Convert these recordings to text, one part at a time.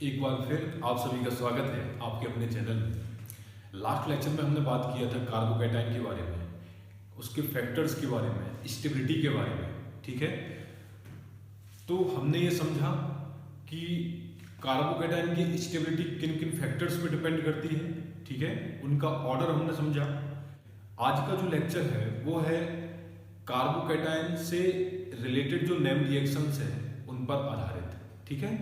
एक बार फिर आप सभी का स्वागत है आपके अपने चैनल में। लास्ट लेक्चर में हमने बात किया था कार्बोकैटायन के बारे में, उसके फैक्टर्स के बारे में, स्टेबिलिटी के बारे में। ठीक है, तो हमने ये समझा कि कार्बोकैटायन की स्टेबिलिटी किन किन फैक्टर्स पे डिपेंड करती है। ठीक है, उनका ऑर्डर हमने समझा। आज का जो लेक्चर है वो है कार्बोकैटायन से रिलेटेड जो नेम रिएक्शंस है उन पर आधारित। ठीक है,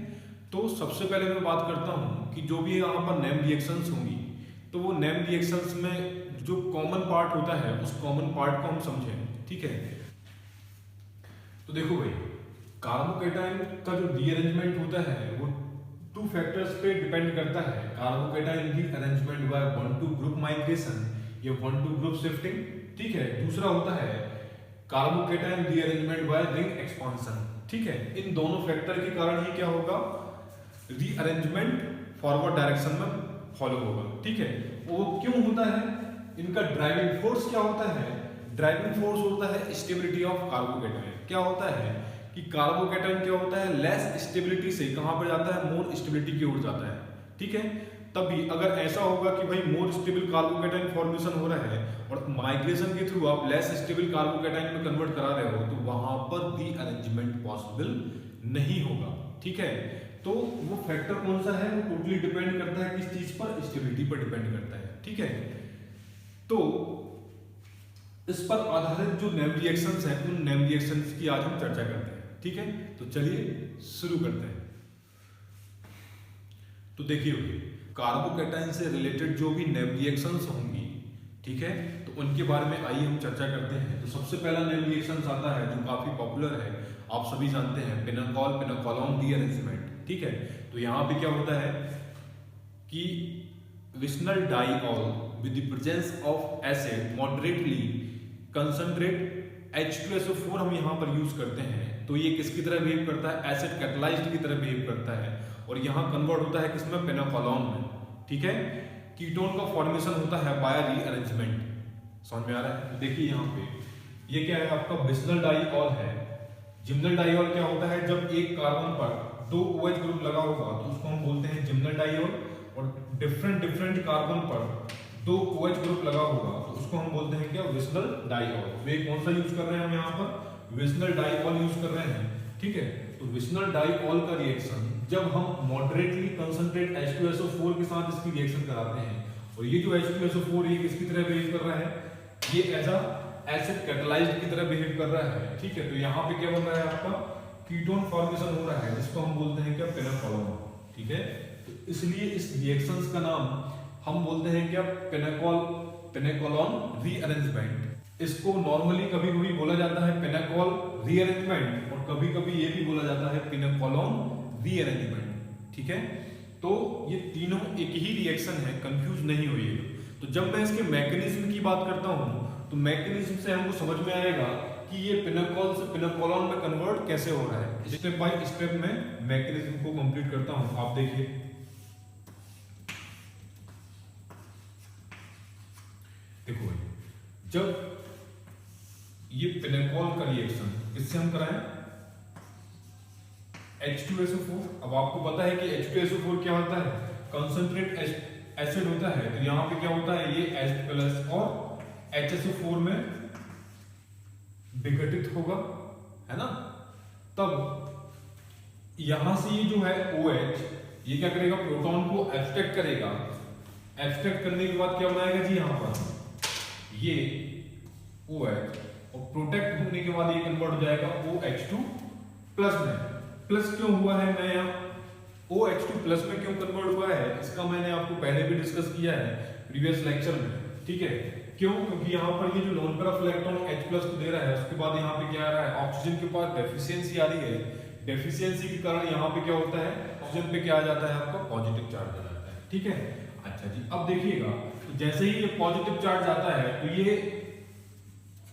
तो सबसे पहले मैं बात करता हूं कि जो भी यहाँ पर नेम रिएक्शंस होंगी तो वो नेम रिएक्शंस में जो कॉमन पार्ट होता है उस कॉमन पार्ट को हम समझें। ठीक है, तो देखो भाई, कार्बोकैटायन का जो रीअरेंजमेंट होता है वो टू फैक्टर्स पे डिपेंड करता है। कार्बोकैटायन की arrangement bye 1 to group migration या 1 to ग्रुप शिफ्टिंग। ठीक है, दूसरा होता है carbocation rearrangement bye ring expansion. ठीक है, इन दोनों फैक्टर के कारण ही क्या होगा, रीअरेंजमेंट फॉरवर्ड डायरेक्शन में फॉलो होगा। ठीक है, वो क्यों होता है, इनका ड्राइविंग फोर्स क्या होता है, ड्राइविंग फोर्स होता है स्टेबिलिटी ऑफ कार्बोकैटायन। क्या होता है कि कार्बोकैटायन क्या होता है, लेस स्टेबिलिटी से कहां पर जाता है, मोर स्टेबिलिटी की ओर जाता है। ठीक है, तभी अगर ऐसा होगा कि भाई मोर स्टेबल कार्बोकैटायन फॉर्मेशन हो रहा है और माइग्रेशन के थ्रू आप लेस स्टेबल कार्बोकैटायन में कन्वर्ट करा रहे हो तो वहां पर रीअरेंजमेंट पॉसिबल नहीं होगा। ठीक है, तो वो फैक्टर कौन सा है, वो टोटली डिपेंड करता है किस चीज पर, स्टेबिलिटी पर डिपेंड करता है। ठीक है, तो इस पर आधारित जो नेम रिएक्शंस हैं उन नेम रिएक्शंस की आज हम चर्चा करते हैं। ठीक है, तो चलिए शुरू करते हैं। तो देखिए, कार्बोकैटायन से रिलेटेड जो भी नेम रिएक्शंस होंगी, ठीक है, तो उनके बारे में आइए हम चर्चा करते हैं। तो सबसे पहला नेम रिएक्शंस आता है जो काफी पॉपुलर है, आप सभी जानते हैं, पिनोकॉल पिनोकोलोन रीअरेंजमेंट। ठीक है, तो यहां पे क्या होता है कि vicinal diol with the presence of acid moderately concentrate H2SO4 हम यहां पर यूज करते हैं। तो ये किसकी तरह बिहेव करता है, एसिड कैटालाइज्ड की तरह बिहेव करता है और यहां कन्वर्ट होता है किसमें, पिनोकोलोन में। ठीक है, कीटोन का फॉर्मेशन होता है बाय रीअरेंजमेंट। समझ में आ रहा है? तो देखिए यहाँ पे ये क्या है, आपका विस्नल डाइऑल है। जिम्नल डाइऑल क्या होता है, जब एक कार्बन पर 2 OH ग्रुप लगा होगा तो उसको हम बोलते हैं जिम्नल डाइऑल, और डिफरेंट कार्बन पर 2 OH ग्रुप लगा होगा तो उसको हम बोलते हैं क्या, विस्नल डाइऑल। वे कौन सा यूज कर रहे हैं हम यहाँ पर, विस्नल डाइऑल यूज कर रहे हैं। ठीक है, तो विस्नल डाइऑल का रिएक्शन जब हम मॉडरेटली कंसंट्रेट H2SO4 के साथ इसकी रिएक्शन कराते हैं और ये जो H2SO4 ये किसकी तरह बिहेव कर रहा है, ये एज अ एसिड कैटालाइज्ड की तरह बिहेव कर रहा है। ठीक है, तो यहाँ पे क्या बन रहा है, आपका कीटोन फॉर्मेशन हो रहा है जिसको हम बोलते हैं क्या, पिनोकोलोन। ठीक है, तो इसलिए इस रिएक्शंस का नाम हम बोलते हैं क्या, पिनोकोलोन रीअरेंजमेंट। इसको नॉर्मली कभी कभी बोला जाता है पिनोकोल रीअरेंजमेंट और कभी कभी ये भी बोला जाता है पिनोकोलोन रीअरेंजमेंट। ठीक है, तो ये तीनों एक ही रिएक्शन है, कंफ्यूज नहीं होइएगा। तो जब मैं इसके मैकेनिज्म की बात करता हूं तो मैकेनिज्म से हमको समझ में आएगा कि ये पिनोकोल से पिनोकोलोन में कन्वर्ट कैसे हो रहा है। स्टेप बाय स्टेप में मैकेनिज्म को कंप्लीट करता हूं, आप देखिए। देखो भाई, जब ये पिनोकोल का रिएक्शन इससे हम कराएं H2SO4, अब आपको पता है कि H2SO4 क्या होता है, कंसंट्रेट एसिड होता है। तो यहां पे क्या होता है, ये H+ और HSO4 में विघटित होगा, है ना। तब यहां से ये जो है OH ये क्या करेगा, प्रोटॉन को एब्स्ट्रैक्ट करेगा। एब्स्ट्रैक्ट करने के बाद क्या बनाएगा जी, यहां पर ये OH और प्रोटेक्ट होने के बाद ये कन्वर्ट हो जाएगा OH2+ में। प्लस क्यों हुआ है, मैं यहाँ OH2+ में क्यों कन्वर्ट हुआ है इसका मैंने आपको पहले भी डिस्कस किया है प्रीवियस लेक्चर में। ठीक है, क्यों, क्योंकि यहाँ पर ये जो lone pair of electron H+ को दे रहा है उसके बाद यहाँ पे क्या आ रहा है, ऑक्सीजन के पास डेफिशिएंसी आ रही है। डेफिशिएंसी के कारण यहाँ पे क्या होता है, ऑक्सीजन पे क्या आ जाता है, आपका पॉजिटिव चार्ज आ जाता है। ठीक है, अच्छा जी, अब देखिएगा, तो जैसे ही ये पॉजिटिव चार्ज आता है तो ये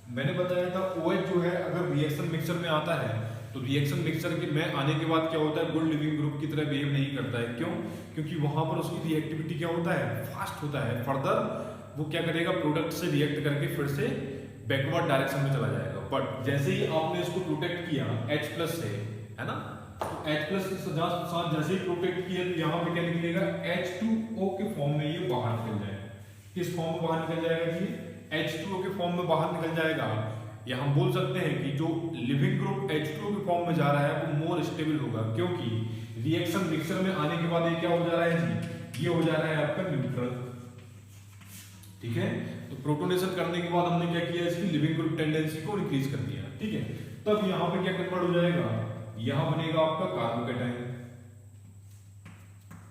मैंने बताया था OH जो है अगर रिएक्शन मिक्सचर में आता है तो रिएक्शन मिक्सचर के में आने के बाद क्या होता है, गुड लिविंग ग्रुप की तरह बिहेव नहीं करता है। क्यों, क्योंकि वहां पर उसकी रिएक्टिविटी क्या होता है, फास्ट होता है। फर्दर वो क्या करेगा, प्रोडक्ट से रिएक्ट करके फिर से बैकवर्ड डायरेक्शन में चला जाएगा। बट जैसे ही आपने इसको प्रोटेक्ट किया H+ से, है ना, तो H+ के साथ जैसे ही प्रोटेक्ट किया तो यहाँ पे क्या निकलेगा, H2O के फॉर्म में ये बाहर निकल जाएगा। किस फॉर्म में बाहर निकल जाएगा जी, H2O के फॉर्म में बाहर निकल जाएगा। या हम बोल सकते हैं कि जो लिविंग ग्रुप H2O के फॉर्म में जा रहा है वो मोर स्टेबल होगा, क्योंकि रिएक्शन मिक्सर में आने के बाद ये क्या हो जा रहा है जी, ये हो जा रहा है आपका न्यूट्रल। ठीक है, तो प्रोटोनेशन करने के बाद हमने क्या किया, इसकी लिविंग ग्रुप टेंडेंसी को इंक्रीज कर दिया। ठीक है, तब यहाँ पे क्या कन्वर्ट हो जाएगा, यहाँ बनेगा आपका कार्बोकैटायन।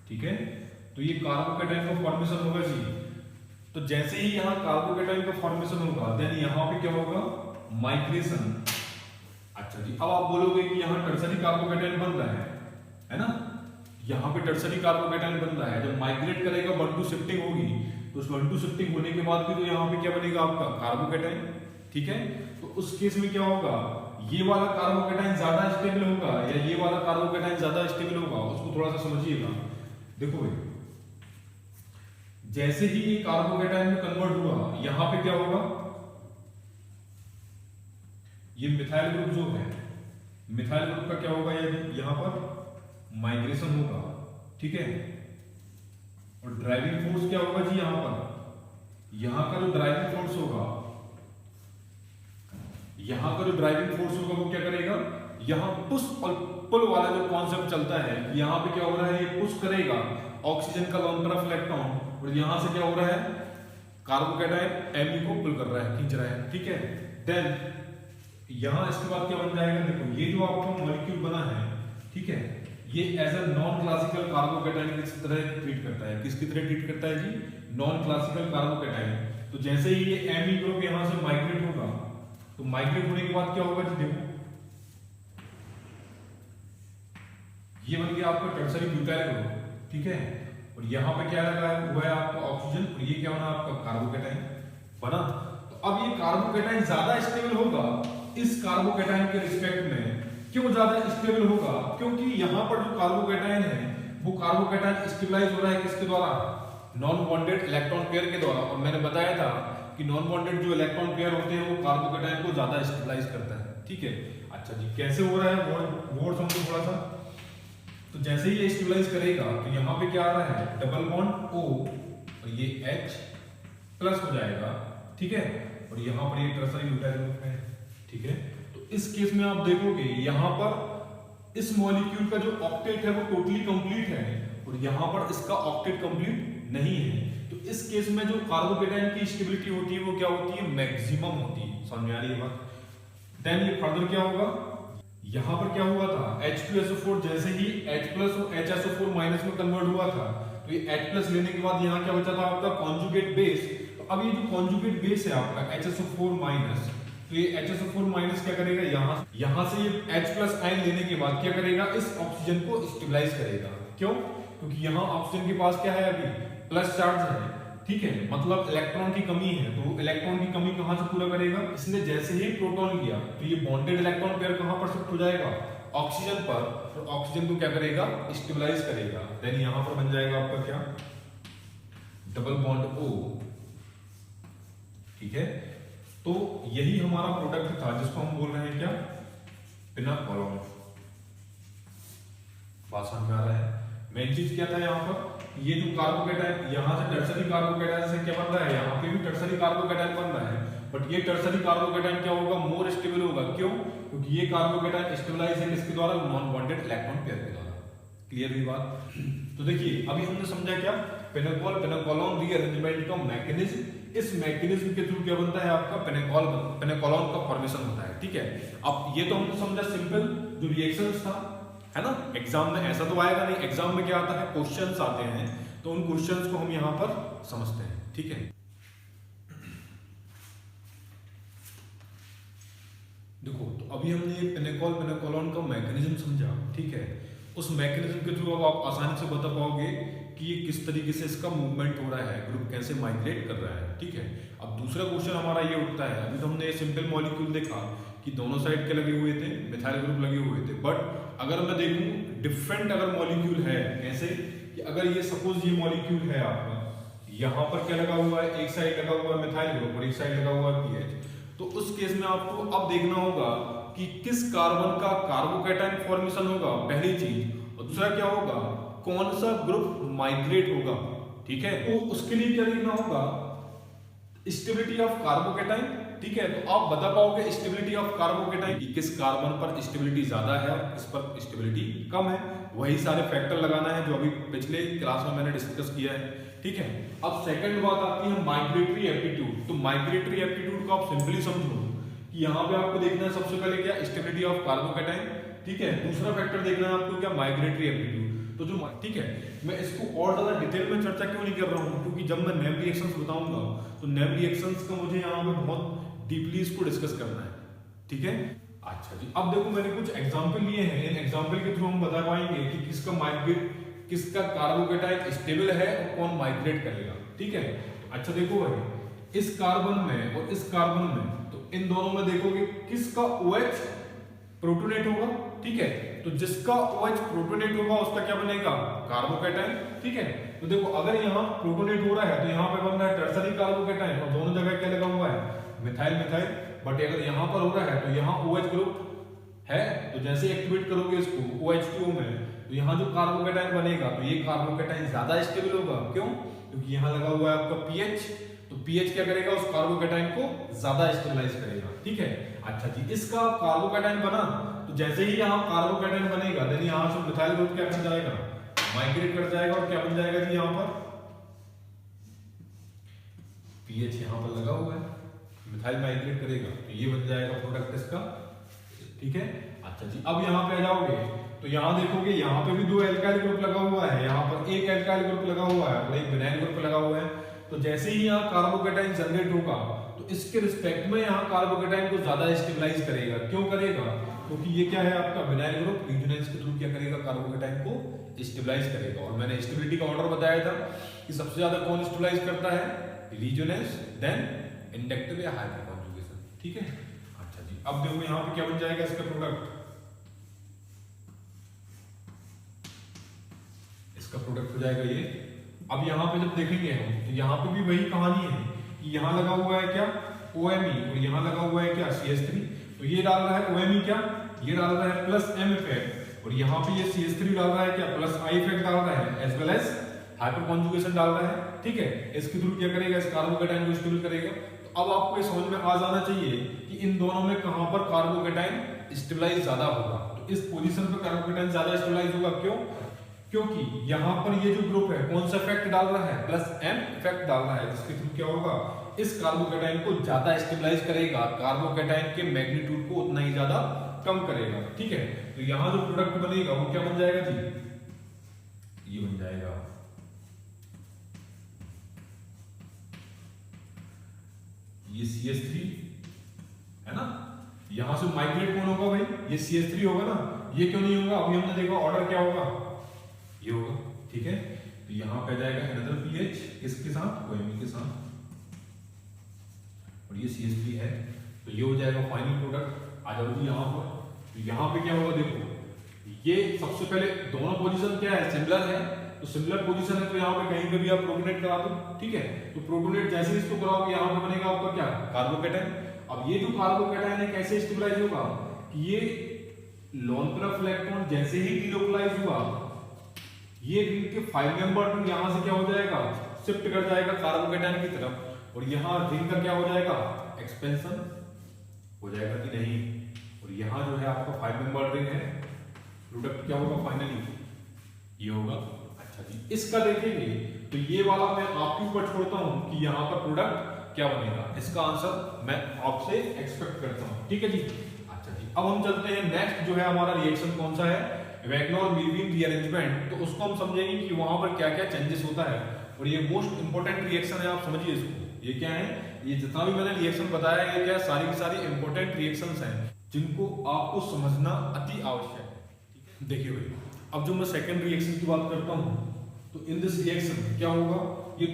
ठीक है, तो ये कार्बोकैटायन का फॉर्मेशन होगा जी। तो जैसे ही यहाँ कार्बोकैटायन का फॉर्मेशन होगा देन यहाँ पे क्या होगा, माइग्रेशन। अच्छा जी, अब आप बोलोगे कि यहाँ टर्सरी कार्बोकैटायन बन रहा है ना, यहाँ पे टर्सरी कार्बोकैटायन बन रहा है। जब माइग्रेट करेगा 1-2 शिफ्टिंग होगी, तो उस 1-2 शिफ्टिंग होने के बाद भी तो यहाँ पे क्या बनेगा आपका कार्बोकैटायन। ठीक है, तो उस केस में क्या होगा, ये वाला कार्बोकैटायन ज्यादा स्टेबल होगा या ये वाला कार्बोकैटायन ज्यादा स्टेबल होगा, उसको थोड़ा सा समझिएगा। देखो भाई, जैसे ही ये कार्बोकैटायन में कन्वर्ट हुआ, यहाँ पे क्या होगा, ये मिथाइल ग्रुप जो है, मिथाइल ग्रुप का क्या होगा, यहाँ पर माइग्रेशन होगा। ठीक है, और ड्राइविंग फोर्स क्या होगा जी, यहाँ पर यहाँ का जो ड्राइविंग फोर्स होगा, यहाँ का जो ड्राइविंग फोर्स होगा वो क्या करेगा, यहाँ पुश और पुल वाला जो कॉन्सेप्ट चलता है, यहाँ पे क्या हो रहा है, ये पुश करेगा ऑक्सीजन का लोन तरफ इलेक्ट्रॉन, और यहाँ से क्या हो रहा है, कार्बोकैटायन Mu को पुल कर रहा है, खींच रहा है। ठीक है, देन यहाँ इसके बाद क्या बन जाएगा, देखो ये जो आपका मॉलिक्यूल बना है, ठीक है, ये as a non classical carbocation किस तरह ट्रीट करता है, किसकी तरह ट्रीट करता है जी, नॉन क्लासिकल कार्बोकैटायन। तो जैसे ही ये Me ग्रुप यहाँ से माइग्रेट होगा, तो माइग्रेट होने के बाद क्या होगा जी, देखो ये बन गया आपका टर्सरी ब्यूटाइल ग्रुप। ठीक है, और यहाँ पे क्या लगा हुआ है आपका ऑक्सीजन, और ये क्या बना आपका कार्बोकैटायन बना। तो अब ये कार्बोकैटायन ज्यादा स्टेबल होगा इस कार्बोकैटायन के रिस्पेक्ट में। क्यों ज्यादा स्टेबल होगा, क्योंकि यहाँ पर जो कार्बोकैटायन है वो कार्बोकैटायन स्टेबलाइज हो रहा है किसके द्वारा, नॉन बॉन्डेड इलेक्ट्रॉन पेयर के द्वारा। और मैंने बताया था कि नॉन बॉन्डेड जो इलेक्ट्रॉन पेयर होते हैं वो कार्बोकैटायन को ज्यादा स्टेबलाइज करता है। ठीक है, अच्छा जी, कैसे हो रहा है वो समझो थोड़ा सा। तो जैसे ही ये स्टेबलाइज करेगा तो यहाँ पे क्या आ रहा है, डबल बॉन्ड O और ये H+ हो जाएगा। ठीक है, और यहाँ पर ये टर्सरी ब्यूटाइल ग्रुप है। ठीक है, तो इस केस में आप देखोगे यहाँ पर इस मॉलिक्यूल का जो ऑक्टेट है वो टोटली कंप्लीट है, और यहाँ पर इसका ऑक्टेट कंप्लीट नहीं है। तो इस केस में जो कार्बोकैटायन की स्टेबिलिटी होती है वो क्या होती है, मैक्सिमम होती है। समझ में आ रही है बात। देन ये फर्दर क्या होगा, यहाँ पर क्या हुआ था, H2SO4 जैसे ही H+ और HSO4- में कन्वर्ट हुआ था, तो ये H+ लेने के बाद यहाँ क्या बचा था आपका कॉन्जुगेट बेस। तो अब ये जो कॉन्जुगेट बेस है आपका HSO4-, तो ये HSO4- क्या करेगा, यहाँ से ये H+ आयन लेने के बाद क्या करेगा, इस ऑक्सीजन को स्टेबलाइज करेगा। क्यों, क्योंकि यहाँ ऑक्सीजन के पास क्या है, अभी प्लस चार्ज है। ठीक है, मतलब इलेक्ट्रॉन की कमी है, तो इलेक्ट्रॉन की कमी कहां से पूरा करेगा, इसने जैसे ही प्रोटॉन लिया तो ये बॉन्डेड इलेक्ट्रॉन पेयर कहां पर शिफ्ट हो जाएगा, ऑक्सीजन पर, और ऑक्सीजन को क्या करेगा, स्टेबलाइज करेगा। देन यहां पर बन जाएगा आपका क्या, डबल बॉन्ड O। ठीक है, तो यही हमारा प्रोडक्ट था जिसको हम बोल रहे हैं क्या, पिनाकोलोन। बात समझ में आ रहा है। मेन चीज क्या था यहाँ पर, ये जो कार्बोकैटायन यहाँ से टर्सरी कार्बोकैटायन से क्या बन रहा है, यहाँ पे भी टर्सरी कार्बोकैटायन बन रहा है, बट ये टर्सरी कार्बोकैटायन क्या होगा, मोर स्टेबल होगा। क्यों, क्योंकि ये कार्बोकैटायन स्टेबलाइज है किसके द्वारा, नॉन बॉन्डेड इलेक्ट्रॉन पेयर के द्वारा। क्लियर हुई बात। तो देखिए अभी हमने समझा क्या, पिनाकोलोन रीअरेंजमेंट का मैकेनिज्म। इस मैकेनिज्म के थ्रू क्या बनता है आपका, पिनाकोलोन का फॉर्मेशन होता है। ठीक है, अब ये तो हमने समझा सिंपल जो रिएक्शंस था, है ना। एग्जाम में ऐसा तो आएगा नहीं, एग्जाम में क्या आता है, क्वेश्चंस आते हैं, तो उन क्वेश्चंस को हम यहाँ पर समझते हैं। ठीक है, देखो तो अभी हमने पिनाकोलोन का मैकेनिज्म समझा। ठीक है, उस मैकेनिज्म के थ्रू अब आप आसानी से बता पाओगे कि ये किस तरीके से इसका मूवमेंट हो रहा है, ग्रुप कैसे माइग्रेट कर रहा है। ठीक है, अब दूसरा क्वेश्चन हमारा ये उठता है, अभी तो हमने सिंपल मॉलिक्यूल देखा कि दोनों साइड के लगे हुए थे, मिथाइल ग्रुप लगे हुए थे, बट अगर मैं देखूं डिफरेंट अगर मॉलिक्यूल है, कैसे कि अगर ये सपोज ये मॉलिक्यूल है आपका, यहाँ पर क्या लगा हुआ है, एक साइड लगा हुआ है मिथाइल ग्रुप और एक साइड लगा हुआ है पीएच, तो उस केस में आपको अब देखना होगा कि किस कार्बन का कार्बोकैटायन फॉर्मेशन होगा, पहली चीज, और दूसरा क्या होगा, कौन सा ग्रुप माइग्रेट होगा। ठीक है, तो उसके लिए क्या लिखना होगा, स्टेबिलिटी ऑफ कार्बोकैटायन। ठीक है, तो आप बता पाओगे स्टेबिलिटी ऑफ कार्बोकैटायन कि किस कार्बन पर स्टेबिलिटी ज्यादा है और किस पर स्टेबिलिटी कम है। वही सारे फैक्टर लगाना है जो अभी पिछले क्लास में मैंने डिस्कस किया है। ठीक है, अब सेकंड बात आती है माइग्रेटरी एप्टीट्यूड। तो माइग्रेटरी एप्टीट्यूड को आप सिंपली समझो कि यहाँ पे आपको देखना है सबसे पहले क्या, स्टेबिलिटी ऑफ कार्बोकैटायन। ठीक है, दूसरा फैक्टर देखना है आपको क्या, माइग्रेटरी एप्टीट्यूड। तो जो, ठीक है, मैं इसको और ज्यादा डिटेल में चर्चा क्यों नहीं कर रहा हूँ, क्योंकि जब मैं नेम रिएक्शंस बताऊंगा तो नेम रिएक्शंस का मुझे यहाँ पे बहुत डीपली इसको डिस्कस करना है। ठीक है, अच्छा जी, अब देखो मैंने कुछ एग्जांपल लिए हैं, इन एग्जांपल के थ्रू हम बता पाएंगे कि किसका माइग्रेट, किसका कार्बोकैटायन स्टेबल है और कौन माइग्रेट करेगा। ठीक है, अच्छा देखो भाई, इस कार्बन में और इस कार्बन में, तो इन दोनों में देखोगे किसका OH प्रोटोनेट होगा। ठीक है, तो जिसका OH प्रोटोनेट होगा उसका क्या बनेगा, कार्बोकैटायन। ठीक है, तो देखो अगर यहाँ प्रोटोनेट हो रहा है तो यहाँ पे बन रहा है टर्सरी कार्बोकैटायन और दोनों जगह क्या लगा हुआ है, मिथाइल मिथाइल। बट अगर यहाँ पर हो रहा है तो यहाँ OH ग्रुप है, तो जैसे एक्टिवेट करोगे इसको OH2 में, तो यहाँ जो कार्बोकैटायन बनेगा तो ये कार्बोकैटायन ज्यादा स्टेबल होगा। क्यों, क्योंकि यहाँ लगा हुआ है आपका pH, तो pH क्या करेगा, उस कार्बोकैटायन को ज्यादा स्टेबलाइज करेगा। ठीक है, अच्छा जी, इसका कार्बोकैटायन बना, तो जैसे ही यहाँ कार्बोकैटायन बनेगा देन यहाँ से मिथाइल ग्रुप क्या कर जाएगा, माइग्रेट कर जाएगा और क्या बन जाएगा जी, यहाँ पर pH यहाँ पर लगा हुआ है, मिथाइल माइग्रेट करेगा तो ये बन जाएगा प्रोडक्ट इसका। ठीक है, अच्छा जी, अब यहाँ पे आ जाओगे तो यहाँ देखोगे यहाँ पे भी दो एल्काइल ग्रुप लगा हुआ है, यहाँ पर एक एल्काइल ग्रुप लगा हुआ है और एक विनाइल ग्रुप लगा हुआ है। तो जैसे ही यहाँ कार्बोकैटायन जनरेट होगा तो इसके रिस्पेक्ट में यहाँ कार्बोकैटायन को ज्यादा स्टेबलाइज करेगा। क्यों करेगा, क्योंकि ये क्या है आपका विनाइल ग्रुप, रेजोनेंस के थ्रू क्या करेगा, कार्बोकैटायन को स्टेबलाइज करेगा। और मैंने स्टेबिलिटी का ऑर्डर बताया था कि सबसे ज्यादा कौन स्टेबलाइज करता है, रेजोनेंस, देन इंडक्टिव या हाइपर कॉन्जुगेशन। ठीक है, अच्छा जी, अब देखो यहाँ पे क्या बन जाएगा इसका प्रोडक्ट, इसका प्रोडक्ट हो जाएगा ये। अब यहाँ पे जब देखेंगे हम तो यहाँ पे भी वही कहानी है कि यहाँ लगा हुआ है क्या, OMe, और यहाँ लगा हुआ है क्या, CH3। तो ये डाल रहा है OMe क्या, ये डाल रहा है प्लस M इफेक्ट, और यहाँ पे ये CH3 डाल रहा है क्या, प्लस I इफेक्ट डाल रहा है, as well as hyperconjugation डाल रहा है। ठीक है, इसके थ्रू क्या करेगा, इस कार्बोकैटायन को स्टेबल करेगा। तो अब आपको ये समझ में आ जाना चाहिए कि इन दोनों में कहां पर कार्बोकैटायन स्टेबलाइज ज्यादा होगा। तो इस पोजीशन पर कार्बोकैटायन ज्यादा स्टेबलाइज होगा। क्यों, क्योंकि यहाँ पर ये जो ग्रुप है कौन सा इफेक्ट डाल रहा है, प्लस M इफेक्ट डाल रहा है, जिसके थ्रू क्या होगा, इस कार्बोकैटायन को ज्यादा स्टेबलाइज करेगा, कार्बोकैटायन के मैग्नीट्यूड को उतना ही ज्यादा कम करेगा। ठीक है, तो यहाँ जो प्रोडक्ट बनेगा वो क्या बन जाएगा जी, ये बन जाएगा ये CH3 है ना। यहां से माइग्रेट कौन होगा भाई, ये CH3 होगा ना, ये क्यों नहीं होगा, अभी हमने देखा ऑर्डर क्या होगा, ये होगा। ठीक है, तो यहां पे जाएगा अनदर pH किसके साथ, OMe के साथ, और ये CH3 है, तो ये हो जाएगा फाइनल प्रोडक्ट। आ जाओ जी यहाँ पर, तो यहाँ पे क्या होगा, देखो ये सबसे पहले दोनों पोजीशन क्या है, सिमिलर है, तो सिमिलर पोजीशन है तो यहाँ पे कहीं पे भी आप प्रोटोनेट करा दो। ठीक है, तो प्रोटोनेट जैसे ही इसको कराओगे यहाँ पे बनेगा आपका क्या, कार्बोकैटायन। अब ये जो कार्बोकैटायन है कैसे स्टेबलाइज होगा कि ये लोन तरफ इलेक्ट्रॉन जैसे ही डिलोकलाइज हुआ, ये रिंग के 5 मेंबर रिंग यहाँ से क्या हो जाएगा, शिफ्ट कर जाएगा कार्बोकैटायन की तरफ, और यहाँ रिंग का क्या हो जाएगा, एक्सपेंशन हो जाएगा कि नहीं। और यहाँ जो है आपका 5 मेंबर रिंग है, प्रोडक्ट क्या होगा फाइनली, ये होगा। अच्छा जी, इसका देखेंगे तो ये वाला मैं आपके ऊपर छोड़ता हूं कि यहाँ पर प्रोडक्ट क्या बनेगा, इसका आंसर मैं आपसे एक्सपेक्ट करता हूं। ठीक है जी, अच्छा जी, अब हम चलते हैं नेक्स्ट जो है हमारा रिएक्शन कौन सा है, वैगनर-मीरवीन रीअरेंजमेंट। तो उसको हम समझेंगे कि वहां पर क्या क्या चेंजेस होता है, और ये मोस्ट इंपोर्टेंट रिएक्शन है, आप समझिए इसको। ये क्या है, ये जितना भी मैंने रिएक्शन बताया है, ये क्या सारी की सारी इंपोर्टेंट रिएक्शंस हैं जिनको आपको समझना अति आवश्यक है। देखिए भाई, अब जो मैं सेकंड रिएक्शन की बात करता हूं, तो इन दिस रिएक्शन क्या होगा, ये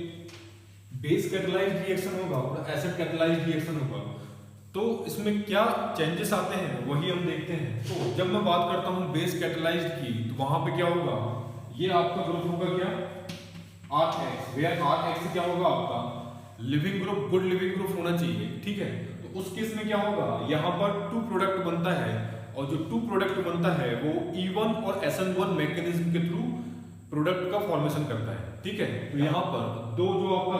बेस कैटालाइज्ड रिएक्शन होगा और एसिड कैटालाइज्ड रिएक्शन होगा। तो इसमें क्या चेंजेस आते हैं वही हम देखते हैं। तो जब मैं बात करता हूं बेस कैटालाइज्ड की, तो वहां पे क्या होगा, ये आपका ग्रुप होगा क्या, RH, वेयर RH क्या होगा आपका leaving group good leaving group होना चाहिए, ठीक है। तो उस केस में क्या होगा, यहाँ पर 2 प्रोडक्ट बनता है और जो 2 प्रोडक्ट बनता है वो E1 और SN1 मैकेनिज्म के थ्रू प्रोडक्ट का फॉर्मेशन करता है, ठीक है। तो यहाँ पर दो जो आपका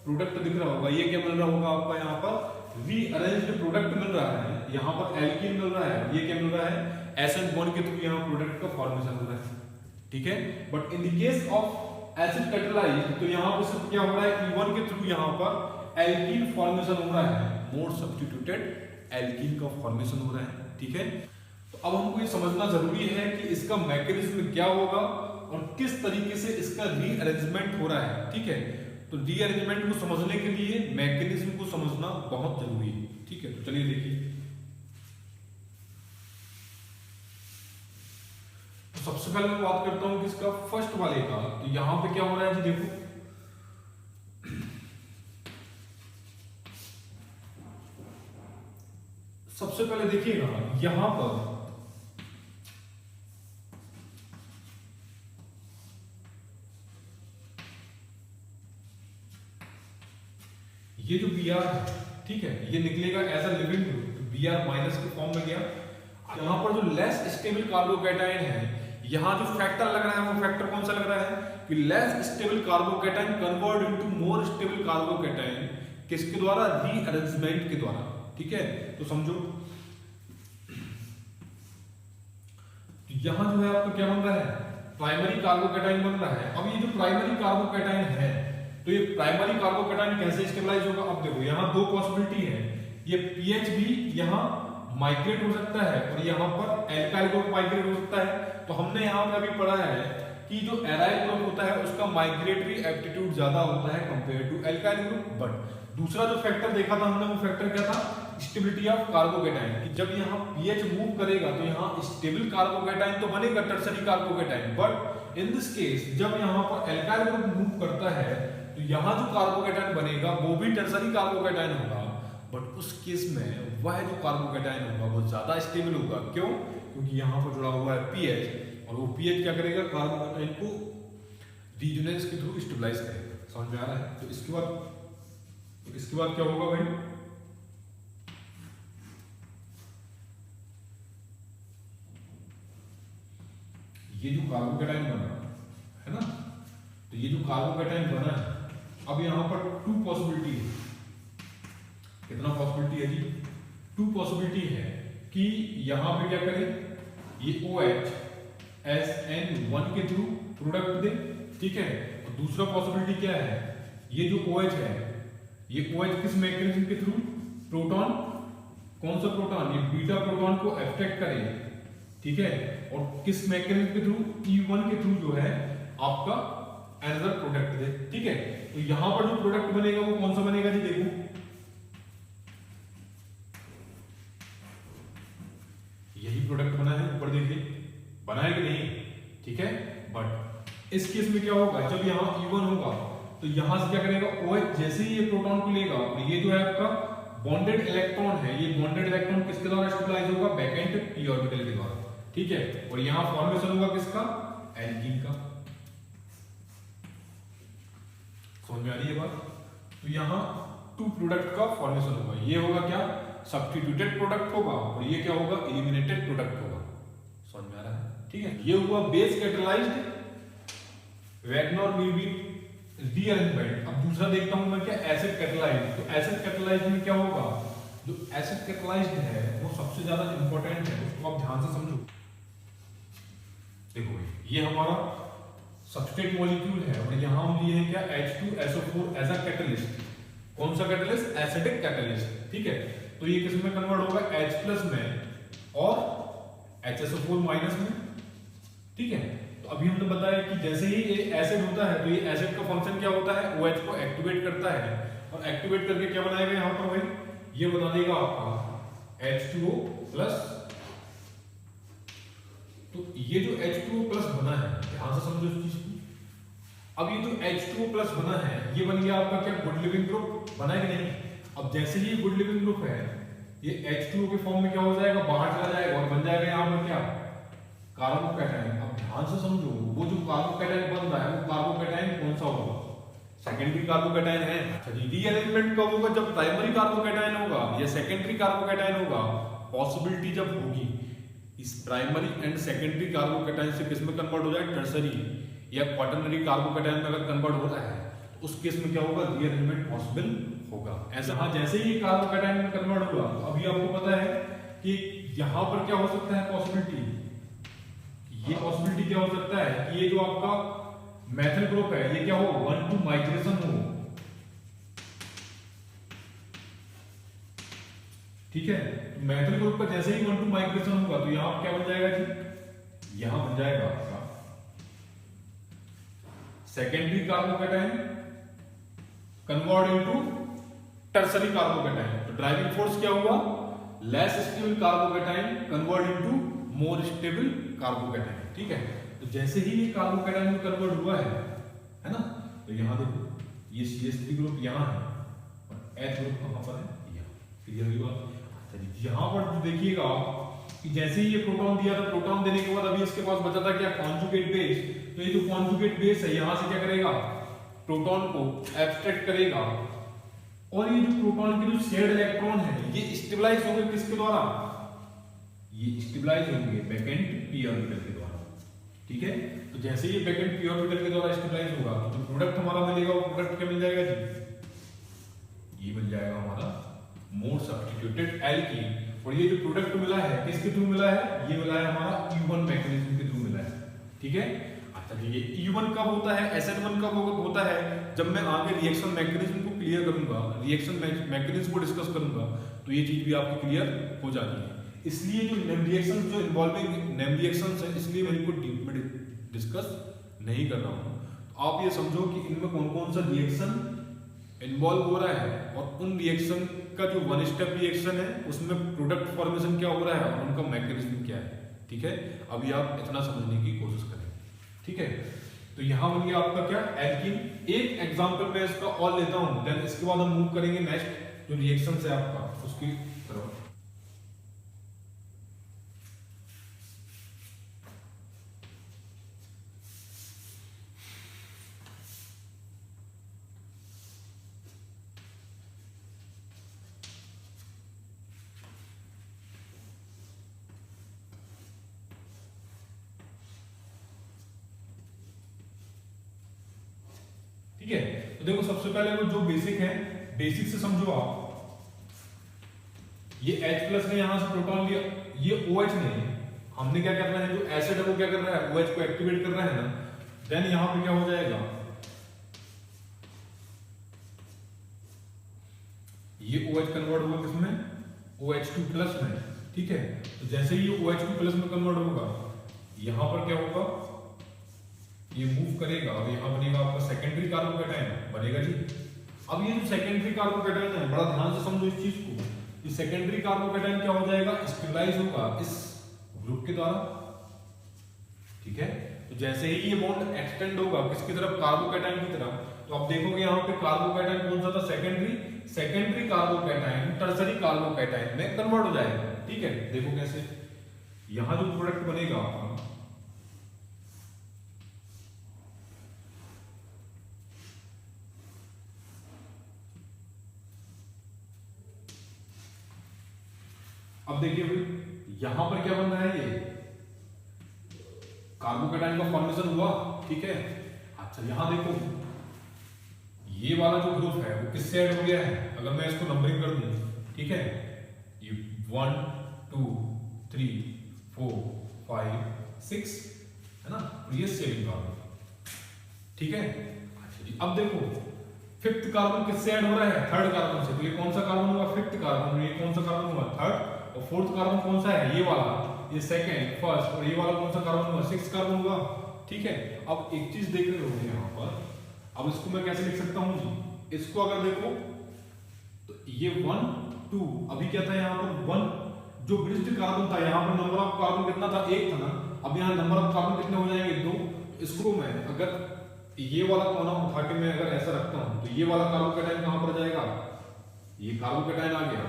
प्रोडक्ट दिख रहा होगा, ये क्या मिल रहा होगा आपका, यहाँ पर रीअरेंज्ड प्रोडक्ट मिल रहा है, यहाँ पर एल्कीन मिल रहा है, ये क्या मिल रहा है, SN1 के थ्रू यहाँ प्रोडक्ट का फॉर्मेशन हो रहा है, ठीक है। But in the case of acid catalysed तो यहाँ पर सिर्फ क्या हो रहा है, E1 के थ्रू यहाँ पर एल्कीन फॉर्मेशन हो रहा है, मोर सब्स्टिट्यूटेड एल्कीन का फॉर्मेशन हो रहा है, ठीक है। तो अब हमको ये समझना जरूरी है कि इसका मैकेनिज्म क्या होगा और किस तरीके से इसका रीअरेंजमेंट हो रहा है, ठीक है। तो रीअरेंजमेंट को समझने के लिए मैकेनिज्म को समझना बहुत जरूरी है, ठीक है। तो चलिए देखिए, तो सबसे पहले मैं बात करता हूं कि इसका फर्स्ट वाले का। तो यहां पे क्या हो रहा है जी, देखो सबसे पहले देखिएगा यहां पर ये जो Br है, ठीक है, ये निकलेगा एज अ लिविंग ग्रुप, तो Br माइनस के फॉर्म में गया। यहाँ पर जो लेस स्टेबल कार्बोकैटायन है, यहाँ जो फैक्टर लग रहा है वो फैक्टर कौन सा लग रहा है कि less stable carbocation convert into more stable carbocation, किसके द्वारा, रीअरेंजमेंट के द्वारा, ठीक है। तो समझो यहां जो है आपका क्या बन रहा है, प्राइमरी कार्बोकैटायन बन रहा है। अब ये जो प्राइमरी कार्बोकैटायन है, तो ये प्राइमरी कार्बोकैटायन कैसे स्टेबलाइज होगा, अब देखो यहाँ दो पॉसिबिलिटी है, ये पीएच भी यहाँ माइग्रेट हो सकता है और यहाँ पर एल्काइल ग्रुप माइग्रेट हो सकता है। तो हमने यहाँ पे अभी पढ़ा है कि जो एराइल ग्रुप होता है उसका माइग्रेटरी एप्टीट्यूड ज्यादा होता है compare to alkyl group. But दूसरा जो फैक्टर देखा था हमने, वो फैक्टर क्या था, स्टेबिलिटी ऑफ कार्बोकैटायन, कि जब यहाँ पीएच मूव करेगा तो यहाँ स्टेबल कार्बोकैटायन तो बनेगा, tertiary carbocation. But in this case जब यहाँ पर एल्काइल ग्रुप मूव करता है तो यहाँ जो कार्बोकैटायन बनेगा वो भी टर्सरी कार्बोकैटायन होगा। बट उस केस में वह जो कार्बोकैटायन होगा वो ज्यादा स्टेबल होगा। क्यों? क्योंकि यहाँ पर जुड़ा हुआ है पीएच, और वो पीएच क्या करेगा, कार्बोकैटायन को रीजोनेंस के थ्रू स्टेबलाइज करेगा। समझ में आ रहा है? तो इसके बाद क्या होगा भाई, ये जो कार्बोकैटायन बना है ना, तो ये जो कार्बोकैटायन बना है, अब यहां पर 2 पॉसिबिलिटी है। कितना पॉसिबिलिटी है जी? 2 पॉसिबिलिटी है कि यहां पे क्या करें, ये OH SN1 के थ्रू प्रोडक्ट दे, ठीक है। और दूसरा पॉसिबिलिटी क्या है, ये जो OH है, ये OH किस मैकेनिज्म के थ्रू, प्रोटॉन, कौन सा प्रोटॉन, ये बीटा प्रोटॉन को अट्रैक्ट करे, ठीक है। और किस मैकेनिज्म के थ्रू, E1 के थ्रू जो है आपका अनदर प्रोडक्ट दे, ठीक है। तो यहां पर जो प्रोडक्ट बनेगा वो कौन सा बनेगा जी, देखो यही प्रोडक्ट बना है, ऊपर देखिए बना है कि नहीं, ठीक है। बट इस केस में क्या होगा, जब यहाँ E1 होगा तो यहां से क्या करेगा, OH जैसे ही ये प्रोटॉन को लेगा, और ये जो है आपका बॉन्डेड इलेक्ट्रॉन है, ये बॉन्डेड इलेक्ट्रॉन किसके द्वारा स्टेबलाइज होगा, बैक एंड p ऑर्बिटल के द्वारा, ठीक है। और यहां फॉर्मेशन होगा किसका, एल्कीन का। समझ में आ रही है बात? तो यहां 2 प्रोडक्ट का फॉर्मेशन होगा, ये होगा क्या, सब्स्टिट्यूटेड प्रोडक्ट होगा, और ये क्या होगा, एलिमिनेटेड प्रोडक्ट होगा। समझ में आ रहा है? ठीक है। ये हुआ बेस कैटालाइज्ड वैगनर-मीवी रीअरेंजमेंट। अब दूसरा देखता हूं मैं क्या, एसिड कैटालाइज्ड। तो एसिड कैटालाइज्ड में क्या होगा, जो एसिड कैटालाइज्ड है वो सबसे ज्यादा इंपॉर्टेंट है, उसको आप ध्यान से समझो। देखो ये हमारा सबस्ट्रेट मॉलिक्यूल है और यहां हम लिए हैं क्या, H2SO4 एज अ कैटलिस्ट। कौन सा कैटलिस्ट, एसिडिक कैटलिस्ट, ठीक है। तो ये किस में कन्वर्ट होगा, H+ में और HSO4- में, ठीक है। तो अभी हमने बताया कि जैसे ही ये एसिड होता है तो ये एसिड का फंक्शन क्या होता है, OH को एक्टिवेट करता है, और एक्टिवेट करके क्या बनाएगा यहाँ पर भाई, ये बना देगा आपका H2O+। तो ये जो H2O+ बना है, ध्यान से समझो इस चीज को। अब ये जो H2O+ बना है, ये बन गया आपका क्या, गुड लिविंग ग्रुप बना है कि नहीं। अब जैसे ही गुड लिविंग ग्रुप है, ये H2O के फॉर्म में क्या हो जाएगा, बाहर चला जाएगा और बन जाएगा यहाँ पर क्या, कार्बोकैटायन। अब ध्यान से समझो, वो जो कार्बोकैटायन बन रहा है वो कार्बोकैटायन कौन सा होगा, सेकेंडरी कार्बोकैटायन है। अच्छा जी, रीअरेंजमेंट कब होगा? जब प्राइमरी कार्बोकैटायन होगा या सेकेंडरी कार्बोकैटायन होगा। पॉसिबिलिटी जब होगी इस प्राइमरी एंड सेकेंडरी कार्बोकैटायन से किस में कन्वर्ट हो जाए, टर्सरी या क्वाटरनरी कार्बोकैटायन में अगर कन्वर्ट होता है तो उस केस में क्या होगा, रीअरेंजमेंट पॉसिबल होगा। ऐसा हाँ, जैसे ही कार्बोकैटायन में कन्वर्ट हुआ तो अभी आपको पता है कि यहां पर क्या हो सकता है पॉसिबिलिटी, ये पॉसिबिलिटी क्या हो सकता है कि ये जो आपका मेथल ग्रुप है ये क्या हो, 1-2 माइग्रेशन हो। ठीक है, मेथल ग्रुप का जैसे ही 1-2 माइग्रेशन होगा तो यहां क्या बन जाएगा जी, यहां बन जाएगा आपका secondary carbocation convert into tertiary carbocation. तो ड्राइविंग फोर्स क्या हुआ, less stable carbocation convert into more stable carbocation. ठीक है, तो जैसे ही ये कार्बोकैटायन में कन्वर्ट हुआ है ना, तो यहां देखो ये CH3 ग्रुप यहां है और H ग्रुप कहां पर है, यहां। क्लियर हुई बात? यहां पर देखिएगा कि जैसे ही ये प्रोटॉन दिया था, प्रोटॉन देने के बाद अभी इसके पास बचा था क्या, कॉन्जुगेट बेस। तो ये जो कॉन्जुगेट बेस है यहां से क्या करेगा, प्रोटॉन को एब्स्ट्रैक्ट करेगा और ये जो प्रोटॉन के जो शेयर्ड इलेक्ट्रॉन है ये स्टेबलाइज होंगे किसके द्वारा, ये स्टेबलाइज होंगे वैकेंट p ऑर्बिटल के द्वारा। ठीक है, तो जैसे ये वैकेंट p ऑर्बिटल के द्वारा स्टेबलाइज होगा तो जो प्रोडक्ट हमारा मिलेगा वो प्रोडक्ट क्या मिल जाएगा जी, ये मिल जाएगा हमारा मोर सब्स्टिट्यूटेड एल्कीन। और ये जो प्रोडक्ट मिला है किसके थ्रू मिला है, ये मिला है हमारा E1 मैकेनिज्म के थ्रू मिला है। ठीक है, अच्छा ये E1 कब होता है, SN1 कब होता है, जब मैं आगे रिएक्शन मैकेनिज्म को क्लियर करूंगा, रिएक्शन मैकेनिज्म को डिस्कस करूंगा तो ये चीज भी आपकी क्लियर हो जाती है। इसलिए जो नेम रिएक्शन जो इन्वॉल्विंग नेम रिएक्शंस है इसलिए मैं इनको डीप में डिस्कस नहीं कर रहा हूं। तो आप ये समझो कि इनमें कौन कौन सा रिएक्शन इन्वॉल्व हो रहा है और उन रिएक्शन का जो वन स्टेप रिएक्शन है उसमें प्रोडक्ट फॉर्मेशन क्या हो रहा है और उनका मैकेनिज्म क्या है। ठीक है, अभी आप इतना समझने की कोशिश करें। ठीक है, तो यहां बन गया आपका क्या, एल्कीन। एक एग्जांपल मैं इसका और लेता हूं, देन इसके बाद हम मूव करेंगे नेक्स्ट जो रिएक्शन है आपका उसकी तरफ। ठीक है, तो देखो सबसे पहले वो जो बेसिक है, बेसिक से समझो आप। ये H+ ने यहां से प्रोटॉन लिया, ये OH नहीं, हमने क्या करना है, जो एसिड है वो क्या कर रहा है, OH को एक्टिवेट कर रहा है ना। देन यहां पे क्या हो जाएगा, ये OH कन्वर्ट होगा किसमें, OH2+ में। ठीक है, तो जैसे ही ये OH2+ में कन्वर्ट होगा यहां पर क्या होगा, ये मूव करेगा और यहां बनेगा आपका सेकेंडरी कार्बोकैटायन बनेगा जी। अब ये जो सेकेंडरी कार्बोकैटायन है बड़ा ध्यान से समझो इस चीज को, ये सेकेंडरी कार्बोकैटायन क्या हो जाएगा, स्टेबलाइज होगा इस ग्रुप के द्वारा। ठीक है, तो जैसे ही ये बॉन्ड एक्सटेंड होगा किसकी तरफ, कार्बोकैटायन की तरफ, तो आप देखोगे यहाँ पे कार्बोकैटायन कौन सा था, सेकेंडरी कार्बोकैटायन टर्सरी कार्बोकैटायन में कन्वर्ट हो जाएगा। ठीक है, देखो कैसे, यहां जो प्रोडक्ट बनेगा आपका, अब देखिए भाई यहां पर क्या बन रहा है, ये कार्बोकैटायन का फॉर्मेशन हुआ। ठीक है, अच्छा यहां देखो ये वाला जो ग्रुप है वो किससे ऐड हो गया है, अगर मैं इसको नंबरिंग कर दूं, ठीक है, ये 1 2 3 4 5 6 है ना, और ये 7 कार्बन। ठीक है, अच्छा जी अब देखो फिफ्थ कार्बन किससे ऐड हो रहा है, थर्ड कार्बन से। तो ये कौन सा कार्बन होगा, फिफ्थ कार्बन, और ये कौन सा कार्बन होगा, थर्ड। और फोर्थ कार्बन कौन सा है, ये वाला, ये सेकंड, फर्स्ट, और ये वाला कौन सा कार्बन होगा, सिक्स्थ कार्बन होगा। ठीक है, अब एक चीज देख रहे हो यहाँ पर, अब इसको मैं कैसे लिख सकता हूँ जी, इसको अगर देखो तो ये 1 2, अभी क्या था यहाँ पर 1, जो ब्रिज्ड कार्बन था यहाँ पर नंबर ऑफ कार्बन कितना था, 1 था ना, अब यहाँ नंबर ऑफ कार्बन कितने हो जाएंगे, 2। इसको मैं अगर ये वाला कोना उठा के मैं अगर ऐसा रखता हूँ तो ये वाला कार्बोकैटायन कहां पर जाएगा, ये कार्बोकैटायन आ गया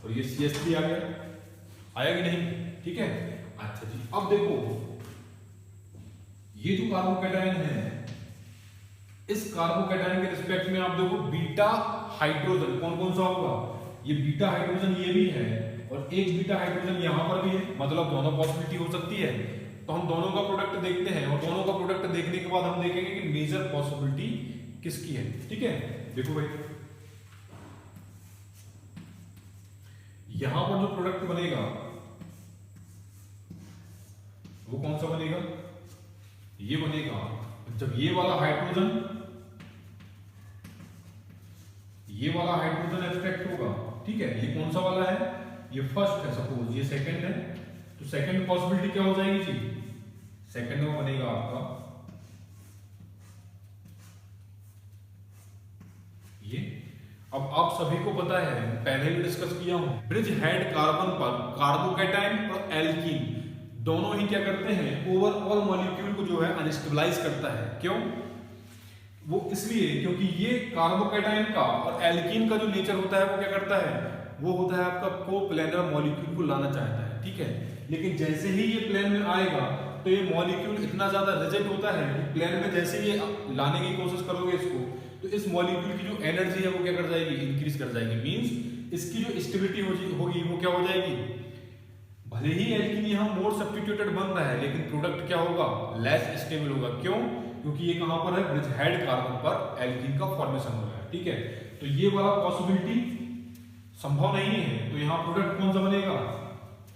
और ये CH3 आ गया, आया कि नहीं। ठीक है, अच्छा जी अब देखो ये जो कार्बोकैटायन है इस कार्बोकैटायन के रिस्पेक्ट में आप देखो बीटा हाइड्रोजन कौन कौन सा होगा, ये बीटा हाइड्रोजन ये भी है और एक बीटा हाइड्रोजन यहां पर भी है, मतलब दोनों पॉसिबिलिटी हो सकती है। तो हम दोनों का प्रोडक्ट देखते हैं और दोनों का प्रोडक्ट देखने के बाद हम देखेंगे कि मेजर पॉसिबिलिटी किसकी है। ठीक है, देखो भाई यहां पर जो प्रोडक्ट बनेगा वो कौन सा बनेगा, ये बनेगा जब ये वाला हाइड्रोजन एब्स्ट्रैक्ट होगा। ठीक है, ये कौन सा वाला है, ये फर्स्ट है, सपोज ये सेकंड है, तो सेकंड पॉसिबिलिटी क्या हो जाएगी जी, सेकंड में बनेगा आपका ये। अब आप सभी को पता है, पहले भी डिस्कस किया हूं, ब्रिज हेड कार्बन पर कार्बोकैटायन और एल्कीन दोनों ही क्या करते हैं, ओवरऑल मॉलिक्यूल को जो है अनस्टेबलाइज करता है। क्यों, वो इसलिए क्योंकि ये कार्बोकैटायन का और एल्कीन का जो नेचर होता है वो क्या करता है, वो होता है आपका कोप्लेनर मॉलिक्यूल को लाना चाहता है। ठीक है, लेकिन जैसे ही ये प्लेन में आएगा तो ये मॉलिक्यूल इतना ज्यादा रिजिड होता है कि प्लेन में जैसे ही लाने की कोशिश करोगे इसको, तो इस मॉलिक्यूल की जो एनर्जी है वो क्या कर जाएगी, इंक्रीज कर जाएगी। मींस इसकी जो स्टेबिलिटी होगी वो क्या हो जाएगी, भले ही एल्कीन यहाँ मोर सब्स्टिट्यूटेड बन रहा है लेकिन प्रोडक्ट क्या होगा, लेस स्टेबल होगा। क्यों, क्योंकि ये कहां पर है, ब्रिज हेड कार्बन पर एल्कीन का फॉर्मेशन हो रहा है। ठीक है, तो ये वाला पॉसिबिलिटी संभव नहीं है, तो यहाँ प्रोडक्ट कौन सा बनेगा,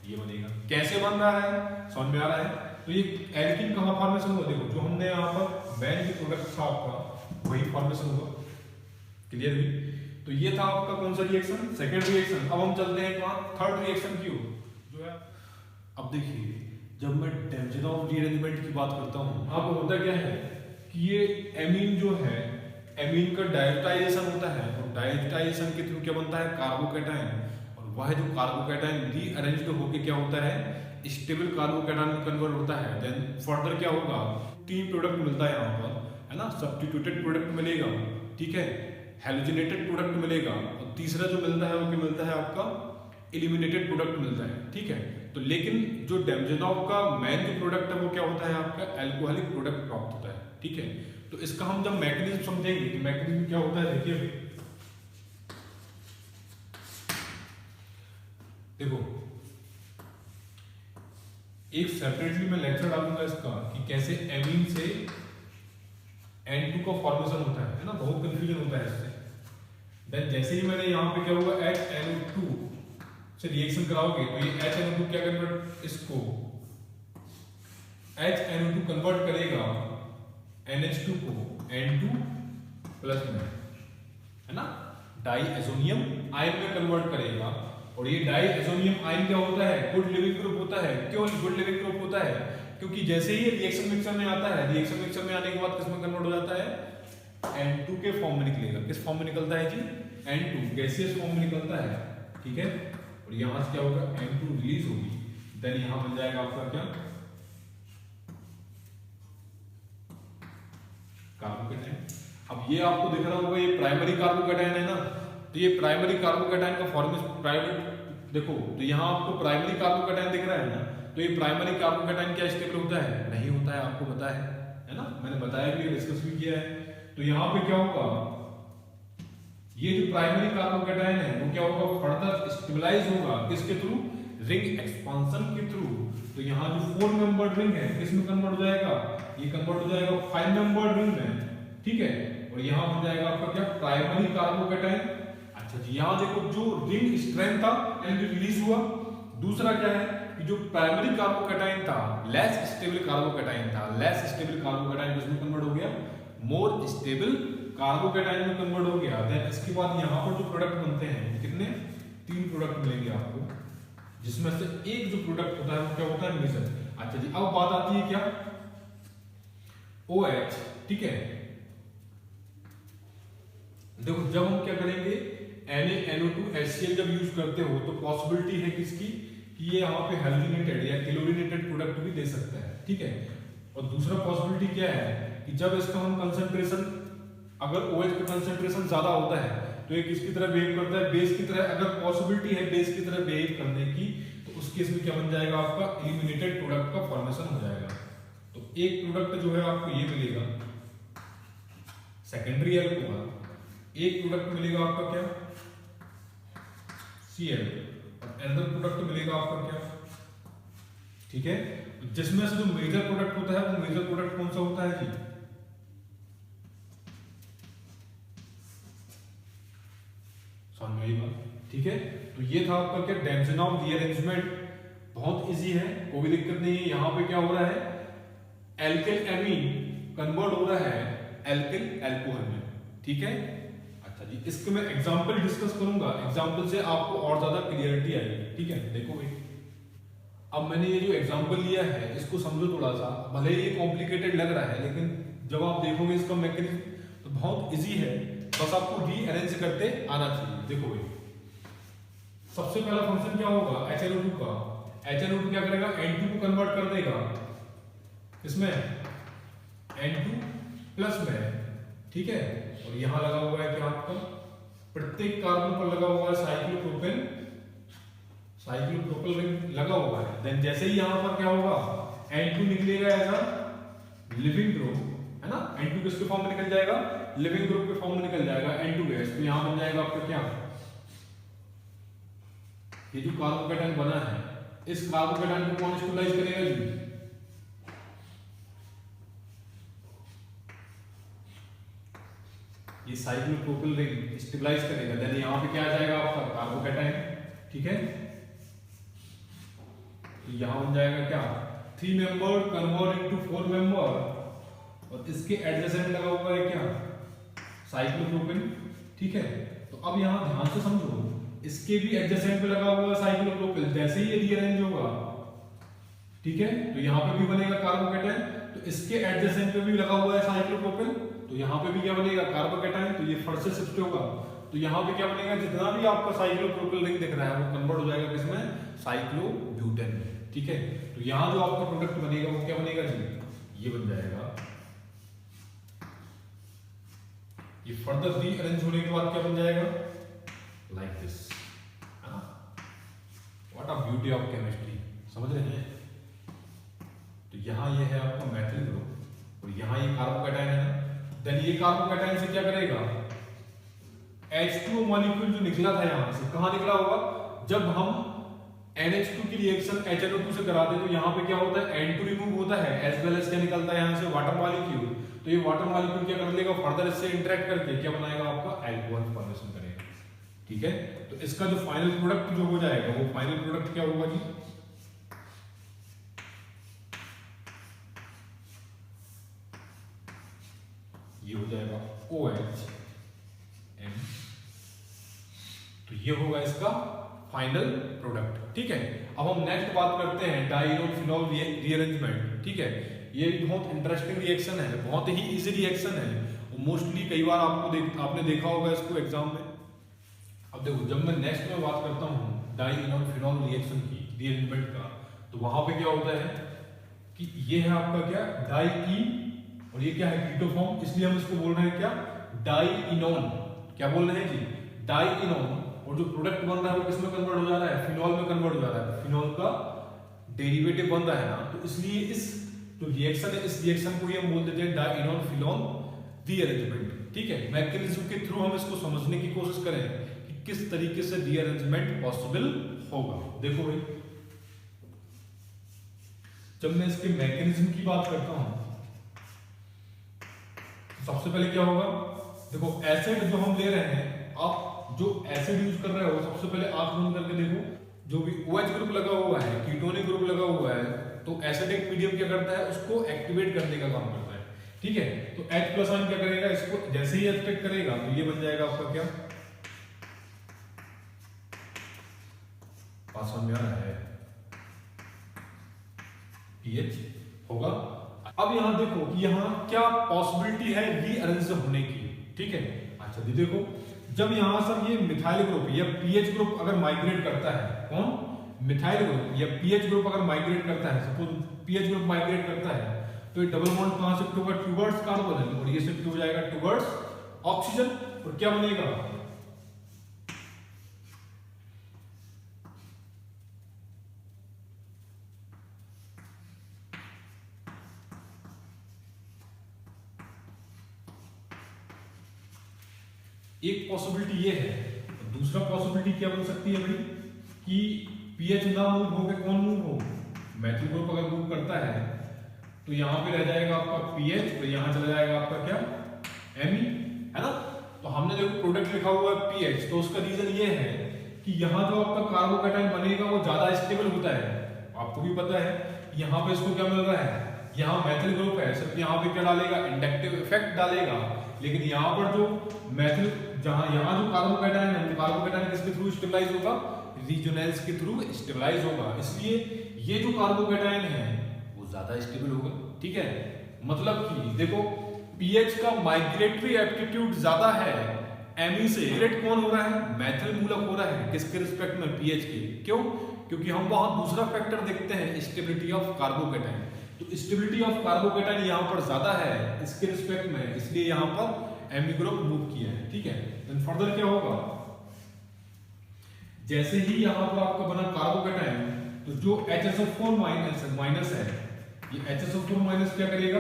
ये बनेगा। कैसे बन रहा है समझ में आ रहा है, तो ये एल्कीन कहां फॉर्मेशन हुआ, देखो जो हमने यहाँ पर बैन की प्रोडक्ट था आपका वही फॉर्मेशन हुआ। क्लियर हुई, तो ये था आपका कौन सा रिएक्शन, सेकंड रिएक्शन। अब हम चलते हैं कहां, थर्ड रिएक्शन की ओर जो है। अब देखिए जब मैं डेंजनॉफ रीअरेंजमेंट की बात करता हूं, अब होता क्या है कि ये एमीन जो है, एमीन का डायस्टाइजेशन होता है और डायस्टाइजेशन के थ्रू क्या बनता है, कार्बोकैटायन, और वह जो कार्बोकैटायन रीअरेंज्ड होकर क्या होता है, स्टेबल कार्बोकैटायन में कन्वर्ट होता है। देन फर्दर क्या होगा, तीन प्रोडक्ट मिलता है यहाँ पर, है ना, सब्स्टिट्यूटेड प्रोडक्ट मिलेगा, ठीक है, हैलोजिनेटेड प्रोडक्ट मिलेगा, और तीसरा जो मिलता है वो क्या मिलता है आपका, एलिमिनेटेड प्रोडक्ट मिलता है। ठीक है, तो लेकिन जो डेंजनॉफ का मेन जो प्रोडक्ट है वो क्या होता है आपका, एल्कोहलिक प्रोडक्ट प्राप्त होता है। ठीक है, तो इसका हम जब मैकेनिज्म समझेंगे तो मैकेनिज्म क्या होता है, देखिए देखो एक सेपरेटली मैं लेक्चर डालूंगा इसका कि कैसे एमीन से N2 का फॉर्मेशन होता है ना, बहुत कंफ्यूजन होता है इससे। देन जैसे ही मैंने यहाँ पे क्या होगा, HNO2 से रिएक्शन कराओगे तो ये HNO2 क्या कन्वर्ट, इसको HNO2 कन्वर्ट करेगा NH2 को N2 प्लस में, है ना, डाईएजोनियम आयन में कन्वर्ट करेगा। और ये डाईएजोनियम आयन क्या होता है, गुड लिविंग ग्रुप होता है। क्यों गुड लिविंग ग्रुप होता है, क्योंकि जैसे ही रिएक्शन मिक्सर में आता है, रिएक्शन मिक्सर में आने के बाद किसमें कन्वर्ट हो जाता है, N2 के फॉर्म में निकलेगा। किस फॉर्म में निकलता है जी, N2 गैसियस फॉर्म में निकलता है। ठीक है, और यहां से क्या होगा, N2 रिलीज होगी, देन यहां बन जाएगा आपका क्या, कार्बोकैटायन। अब ये आपको दिख रहा होगा, ये प्राइमरी कार्बोकैटायन है ना, तो ये प्राइमरी कार्बोकैटायन का फॉर्मेशन प्राइमरी, देखो तो यहाँ आपको प्राइमरी कार्बोकैटायन दिख रहा है ना, तो ये प्राइमरी कार्बोकैटायन क्या स्टेबल होता है, नहीं होता है, आपको पता है ना, मैंने बताया भी, डिस्कस भी किया है। तो यहाँ पे क्या होगा, ये जो प्राइमरी कार्बोकैटायन है वो क्या होगा, फर्दर स्टेबलाइज होगा, किसके थ्रू, रिंग एक्सपांशन के थ्रू। तो यहाँ जो 4 मेंबर्ड रिंग है किसमें कन्वर्ट हो जाएगा, ये कन्वर्ट हो जाएगा 5 मेंबर्ड रिंग में। ठीक है, और यहाँ हो जाएगा आपका क्या, प्राइमरी कार्बोकैटायन। अच्छा जी, यहाँ देखो जो रिंग स्ट्रेंथ था रिलीज हुआ। दूसरा क्या है कि जो प्राइमरी कार्बोकैटायन था, लेस स्टेबल कार्बोकैटायन था, लेस स्टेबल कार्बोकैटायन किसमें कन्वर्ट हो गया, मोर स्टेबल कार्बोकैटायन में कन्वर्ट हो गया। देन इसके बाद यहाँ पर जो प्रोडक्ट बनते हैं कितने, 3 प्रोडक्ट मिलेंगे आपको, जिसमें से एक जो प्रोडक्ट होता है वो क्या होता है, मेजर। अच्छा जी, अब बात आती है क्या, OH। ठीक है, देखो जब हम क्या करेंगे, NaNO2HCl जब यूज करते हो तो पॉसिबिलिटी है किसकी, कि ये यहाँ पे हैलोजिनेटेड या क्लोरीनेटेड प्रोडक्ट भी दे सकता है। ठीक है, और दूसरा पॉसिबिलिटी क्या है कि जब इसका हम कंसंट्रेशन, अगर OH का कंसंट्रेशन ज्यादा होता है तो ये किसकी तरह बिहेव करता है, बेस की तरह। अगर पॉसिबिलिटी है बेस की तरह बिहेव करने की तो उस केस में क्या बन जाएगा आपका, एलिमिनेटेड प्रोडक्ट का फॉर्मेशन हो जाएगा। तो एक प्रोडक्ट जो है आपको ये मिलेगा, सेकेंडरी अल्कोहल, एक प्रोडक्ट मिलेगा आपका क्या, Cl, और अनदर प्रोडक्ट मिलेगा आपका क्या, ठीक है। जिसमें से जो मेजर प्रोडक्ट होता है वो मेजर प्रोडक्ट कौन सा होता है जी, समझ में आई बात, ठीक है। तो ये था आपका क्या, डेंजनॉफ रीअरेंजमेंट, बहुत इजी है, कोई दिक्कत नहीं है। यहां पे क्या हो रहा है, एल्किल एमीन कन्वर्ट हो रहा है एल्किल अल्कोहल में, ठीक है। अच्छा जी, इसके मैं एग्जांपल डिस्कस करूंगा, एग्जांपल से आपको और ज्यादा क्लियरिटी आएगी, ठीक है। देखो भाई, अब मैंने ये जो एग्जांपल लिया है इसको समझो थोड़ा सा, भले ये कॉम्प्लिकेटेड लग रहा है लेकिन जब आप देखोगे इसका मैकेनिज्म तो बहुत इजी है, बस आपको रीअरेंज करते आना चाहिए। देखो भाई, सबसे पहला फंक्शन क्या होगा HNO2 का, HNO2 क्या करेगा, N2 को कन्वर्ट कर देगा इसमें N2 प्लस में, ठीक है। और यहां लगा हुआ है क्या आपका, प्रत्येक कार्बन पर लगा हुआ है साइक्लोप्रोपेन, साइक्लोप्रोपेन रिंग लगा हुआ है। देन जैसे ही यहां पर क्या होगा, N2 निकलेगा एज अ लिविंग ग्रुप, है ना, N2 किसके फॉर्म में निकल जाएगा, लिविंग ग्रुप के फॉर्म में निकल जाएगा N2 गैस। तो यहां बन जाएगा आपका क्या, ये जो कार्बोकेटाइन बना है, इस कार्बोकेटाइन को कौन स्टेबलाइज करेगा जी, ये साइक्लोप्रोपिल रिंग स्टेबलाइज करेगा। देन यहां पे क्या आ जाएगा आपका कार्बोकेटाइन, ठीक है। तो यहां बन जाएगा क्या, 3 मेंबर कन्वर्ट इनटू 4 मेंबर, और इसके एडजेसेंट लगा हुआ है क्या, साइक्लोप्रोपिन, ठीक है। तो अब यहां ध्यान से समझो, इसके भी एडजेसेंट पे लगा हुआ है साइक्लोप्रोपिल, जैसे ही ये रीअरेंज होगा, ठीक है, तो यहां पे भी बनेगा कार्बोकेटाइन, तो इसके एडजेसेंट पे भी लगा हुआ है साइक्लोप्रोपिल, तो यहां पे भी क्या बनेगा, कार्बोकेटाइन। तो ये फर्स्ट से शिफ्ट होगा, तो यहां पे क्या बनेगा, जितना भी आपका साइक्लोप्रोपिल रिंग दिख रहा है वो कन्वर्ट हो जाएगा किसमें, साइक्लोब्यूटेन में, ठीक है। तो यहां जो आपका प्रोडक्ट बनेगा वो क्या बनेगा जी, ये बन जाएगा। ये फर्दर रीअरेंज होने के बाद क्या बन जाएगा, like this, what a beauty of chemistry, समझ रहे हैं। तो यहां ये है आपका मैथिल ग्रुप, और यहां ये कार्बोकेटाइन है ना। देन ये कार्बोकेटाइन से क्या करेगा, H2O मॉलिक्यूल जो निकला था यहां से, कहां निकला होगा, जब हम NH2 की रिएक्शन HNO2 से कराते हैं तो यहां पे क्या होता है, N2 रिमूव होता है, एज वेल एज क्या निकलता है यहां से, वाटर मॉलिक्यूल। तो ये वाटर मॉलिक्यूल क्या कर लेगा, फर्दर इससे इंटरेक्ट करके क्या बनाएगा आपका, अल्कोहल फॉर्मेशन करेगा, ठीक है। तो इसका जो फाइनल प्रोडक्ट जो हो जाएगा वो फाइनल प्रोडक्ट क्या होगा जी, ये हो जाएगा OH M, तो ये होगा इसका फाइनल प्रोडक्ट, ठीक है। अब हम नेक्स्ट बात करते हैं डाइईनोल फिनोल रीअरेंजमेंट, ठीक है। ये भी बहुत इंटरेस्टिंग रिएक्शन है, बहुत ही इजी रिएक्शन है, मोस्टली कई बार आपने देखा होगा इसको एग्जाम में। अब देखो, जब मैं नेक्स्ट में बात करता हूँ डाइईनोल फिनोल रिएक्शन की, रीअरेंजमेंट का, तो वहां पे क्या होता है कि ये है आपका क्या, डाइईन, और ये क्या है, कीटो फॉर्म, इसलिए हम इसको बोल रहे हैं क्या, डाइईनोन। क्या बोल रहे हैं जी, डाइईनोन। और जो प्रोडक्ट बन रहा है वो किसमें कन्वर्ट हो जा रहा है, फिनॉल में कन्वर्ट हो जा रहा है, फिनॉल का डेरिवेटिव बन रहा है ना। तो इसलिए इस जो रिएक्शन है, इस रिएक्शन को ही हम बोल देते हैं डाइईनोल फिनॉल रीअरेंजमेंट, ठीक है। मैकेनिज्म के थ्रू हम इसको समझने की कोशिश करें कि किस तरीके से रीअरेंजमेंट पॉसिबल होगा। देखो भाई, जब मैं इसके मैकेनिज्म की बात करता हूं, सबसे पहले क्या होगा, देखो एसिड जो हम ले रहे हैं, आप जो एसिड यूज कर रहे हो, सबसे पहले आंख बंद करके देखो, जो भी OH ग्रुप लगा हुआ है, कीटोनिक ग्रुप लगा हुआ है, तो एसिडिक मीडियम क्या करता है, उसको एक्टिवेट करने का काम करता है, ठीक है। तो H+ आयन क्या करेगा, इसको जैसे ही एक्टिवेट करेगा तो ये बन जाएगा आपका क्या, पास में आ रहा है, pH होगा। अब यहां देखो कि यहां क्या पॉसिबिलिटी है रीअरेंज होने की, ठीक है। अच्छा जी, देखो जब यहां सर ये मिथाइल ग्रुप या पीएच ग्रुप अगर माइग्रेट करता है, कौन, मिथाइल ग्रुप या पीएच ग्रुप अगर माइग्रेट करता है, सपोज पीएच ग्रुप माइग्रेट करता है, तो ये डबल बॉन्ड कहां शिफ्ट होगा, टुवर्ड्स कार्बन, और ये शिफ्ट हो जाएगा टुवर्ड्स ऑक्सीजन, और क्या बनेगा, एक पॉसिबिलिटी ये है। दूसरा पॉसिबिलिटी क्या बन सकती है भाई कि पीएच ना मूव हो के कौन मूव हो, मैथिल ग्रुप अगर मूव करता है तो यहाँ पे रह जाएगा आपका पीएच, तो यहाँ चला जाएगा आपका क्या एमई, है ना। तो हमने देखो प्रोडक्ट लिखा हुआ है पीएच, तो उसका रीजन ये है कि यहाँ जो आपका कार्बोकैटायन बनेगा वो ज्यादा स्टेबल होता है। आपको भी पता है यहाँ पे इसको क्या मिल रहा है, यहाँ मैथिल ग्रुप है, सिर्फ यहाँ पे क्या डालेगा, इंडक्टिव इफेक्ट डालेगा। लेकिन यहाँ पर जो मैथिल यहाँ जो कार्बोकैटायन है, कार्बोकैटायन किसके थ्रू स्टेबलाइज होगा, रीजोनेल्स के थ्रू स्टेबलाइज होगा। इसलिए ये जो कार्बोकैटायन है वो ज्यादा स्टेबल होगा। ठीक है, मतलब कि देखो पीएच का माइग्रेटरी एप्टीट्यूड ज्यादा है एमई से। माइग्रेट कौन हो रहा है, मैथिल मूलक हो रहा है, किसके रिस्पेक्ट में, पीएच के। क्यों, क्योंकि हम वहां दूसरा फैक्टर देखते हैं, स्टेबिलिटी ऑफ कार्बोकैटायन। तो स्टेबिलिटी ऑफ कार्बोकैटायन यहाँ पर ज्यादा है इसके रिस्पेक्ट में, इसलिए यहाँ पर एमई ग्रुप मूव किया है। ठीक है, देन फर्दर क्या होगा, जैसे ही यहाँ पर आपका बना कार्बोकैटायन, तो जो HSO4 माइनस है, ये HSO4 माइनस क्या करेगा,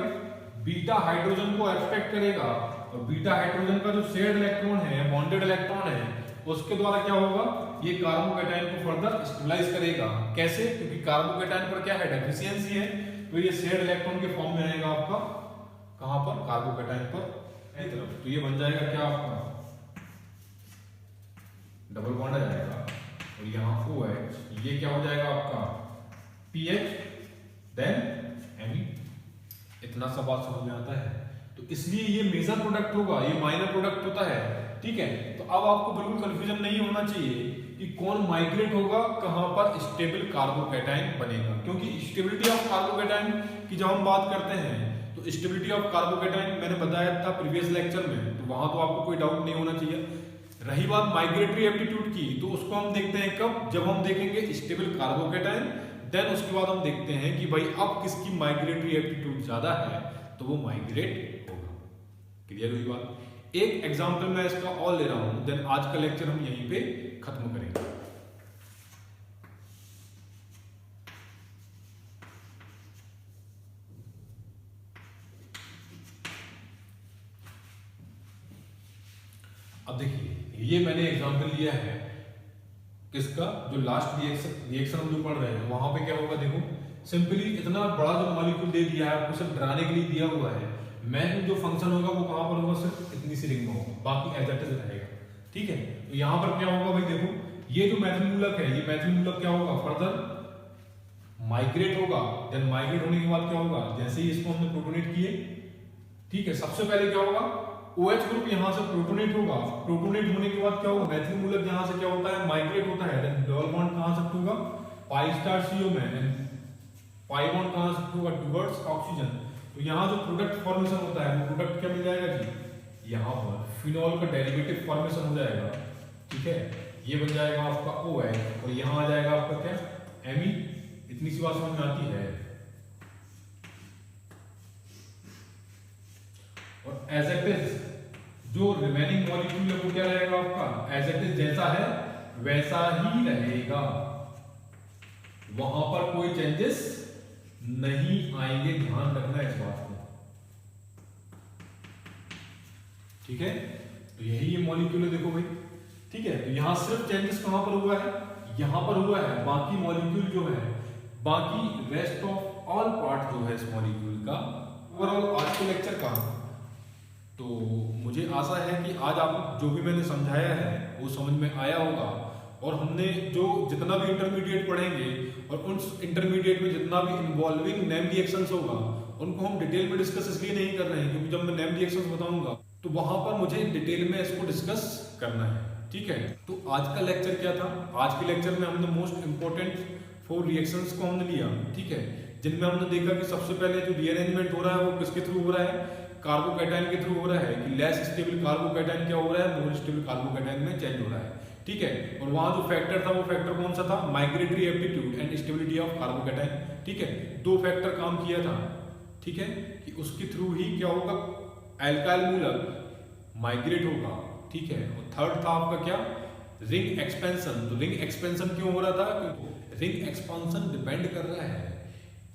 बीटा हाइड्रोजन को एक्सपेक्ट करेगा, और बीटा हाइड्रोजन का जो शेयर्ड इलेक्ट्रॉन है, बॉन्डेड इलेक्ट्रॉन है, उसके द्वारा क्या होगा, ये कार्बोकैटायन को फर्दर स्टेबलाइज करेगा। कैसे, क्योंकि कार्बोकैटायन पर क्या है, डेफिशिएंसी है, तो ये शेयर्ड इलेक्ट्रॉन के फॉर्म में आएगा आपका कहां पर, कार्बोकैटायन पर तरफ। तो ये बन जाएगा क्या आपका डबल बॉन्ड आ जाएगा, और यहाँ OH, ये क्या हो जाएगा आपका पीएच देन एमई। इतना सा बात समझ में आता है। तो इसलिए ये मेजर प्रोडक्ट होगा, ये माइनर प्रोडक्ट होता है। ठीक है, तो अब आपको बिल्कुल कंफ्यूजन नहीं होना चाहिए कि कौन माइग्रेट होगा, कहां पर स्टेबल कार्बोकैटायन बनेगा। क्योंकि स्टेबिलिटी ऑफ कार्बोकैटायन की जब हम बात करते हैं, तो स्टेबिलिटी ऑफ कार्बोकैटायन मैंने बताया था प्रीवियस लेक्चर में, तो वहां तो आपको कोई डाउट नहीं होना चाहिए। रही बात माइग्रेटरी एप्टीट्यूड की, तो उसको हम देखते हैं कब, जब हम देखेंगे स्टेबल कार्बोकैटायन, देन उसके बाद हम देखते हैं कि भाई अब किसकी माइग्रेटरी एप्टीट्यूड ज्यादा है, तो वो माइग्रेट होगा। क्लियर हुई बात। एक एग्जांपल मैं इसका और ले रहा हूं, देन आज का लेक्चर हम यहीं पे खत्म करेंगे। अब देखिए, ये मैंने एग्जांपल लिया है किसका, जो लास्ट रिएक्शन हम जो पढ़ रहे हैं, वहां पे क्या होगा, देखो सिंपली इतना बड़ा जो मॉलिक्यूल दे दिया है आपको, सिर्फ डराने के लिए दिया हुआ है। मैन जो फंक्शन होगा वो कहां पर होगा, सिर्फ इतनी सी रिंग में होगा, बाकी एज इट इज रहेगा। ठीक है, तो यहां पर क्या होगा भाई, देखो ये जो मैथिल मूलक है, ये मैथिल मूलक क्या होगा, फर्दर माइग्रेट होगा। देन माइग्रेट होने के बाद क्या होगा, जैसे ही इसको हमने प्रोटोनेट किए, ठीक है, सबसे पहले क्या होगा, OH ग्रुप यहां से प्रोटोनेट होगा। प्रोटोनेट होने के बाद क्या होगा, मैथिल मूलक यहां से क्या होता है, माइग्रेट होता है। देन डबल बॉन्ड कहां से होगा, पाई स्टार CO में, पाई बॉन्ड कहां से होगा, टुवर्ड्स ऑक्सीजन। तो यहां जो प्रोडक्ट फॉर्मेशन होता है, वो प्रोडक्ट क्या मिल जाएगा जी, यहां पर फिनॉल का डेरिवेटिव फॉर्मेशन हो जाएगा। ठीक है, ये बन जाएगा आपका OH, और यहां आ जाएगा आपका क्या, Me। इतनी सी बात समझ में आती है। और एज इट इज जो रिमेनिंग मॉलिक्यूल है वो क्या रहेगा आपका, एज इट इज जैसा है वैसा ही रहेगा, वहां पर कोई चेंजेस नहीं आएंगे, ध्यान रखना इस बात को। ठीक है, तो यही ये मॉलिक्यूल है, देखो भाई। ठीक है, तो यहां सिर्फ चेंजेस कहां पर हुआ है, यहां पर हुआ है, बाकी मॉलिक्यूल जो है, बाकी रेस्ट ऑफ ऑल पार्ट जो है इस मॉलिक्यूल का, ओवरऑल आज के लेक्चर का, तो मुझे आशा है कि आज आप जो भी मैंने समझाया है वो समझ में आया होगा। और हमने जो जितना भी इंटरमीडिएट पढ़ेंगे, और उन इंटरमीडिएट में जितना भी इन्वॉल्विंग नेम रिएक्शंस होगा, उनको हम डिटेल में डिस्कस इसलिए नहीं कर रहे हैं क्योंकि जब मैं नेम रिएक्शंस बताऊंगा तो वहां पर मुझे डिटेल में इसको डिस्कस करना है। ठीक है, तो आज का लेक्चर क्या था, आज के लेक्चर में हमने मोस्ट इंपॉर्टेंट 4 रिएक्शंस को हमने लिया। ठीक है, जिनमें हमने देखा कि सबसे पहले जो रीअरेंजमेंट हो रहा है वो किसके थ्रू हो रहा है, कार्बोकैटायन के थ्रू हो रहा है, कि लेस स्टेबल कार्बोकैटायन क्या हो रहा है, मोर स्टेबल कार्बोकैटायन में चेंज हो रहा है। ठीक है, और वहां जो फैक्टर था वो फैक्टर कौन सा था, migratory aptitude and stability of carbocation. ठीक है, 2 फैक्टर काम किया था। ठीक है, कि उसके थ्रू ही क्या होगा, एल्काइल मूलक माइग्रेट होगा। ठीक है, और थर्ड था आपका क्या, रिंग एक्सपेंशन। तो रिंग एक्सपेंशन क्यों हो रहा था, क्योंकि रिंग एक्सपेंशन डिपेंड कर रहा है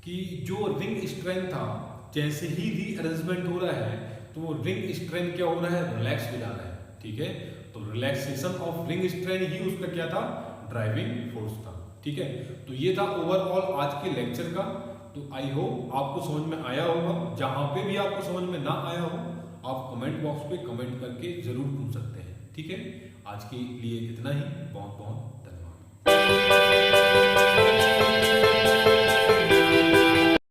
कि जो रिंग स्ट्रेंथ था, जैसे ही रीअरेंजमेंट हो रहा है तो वो रिंग स्ट्रेंथ क्या हो रहा है, रिलैक्स हो जा रहा है। ठीक है, तो रिलैक्सेशन ऑफ रिंग स्ट्रेन ही उसका क्या था, ड्राइविंग फोर्स था। ठीक है, तो ये था ओवरऑल आज के लेक्चर का। तो आई होप आपको समझ में आया होगा। जहां पे भी आपको समझ में ना आया हो आप कमेंट बॉक्स पे कमेंट करके जरूर पूछ सकते हैं। ठीक है, आज के लिए इतना ही। बहुत बहुत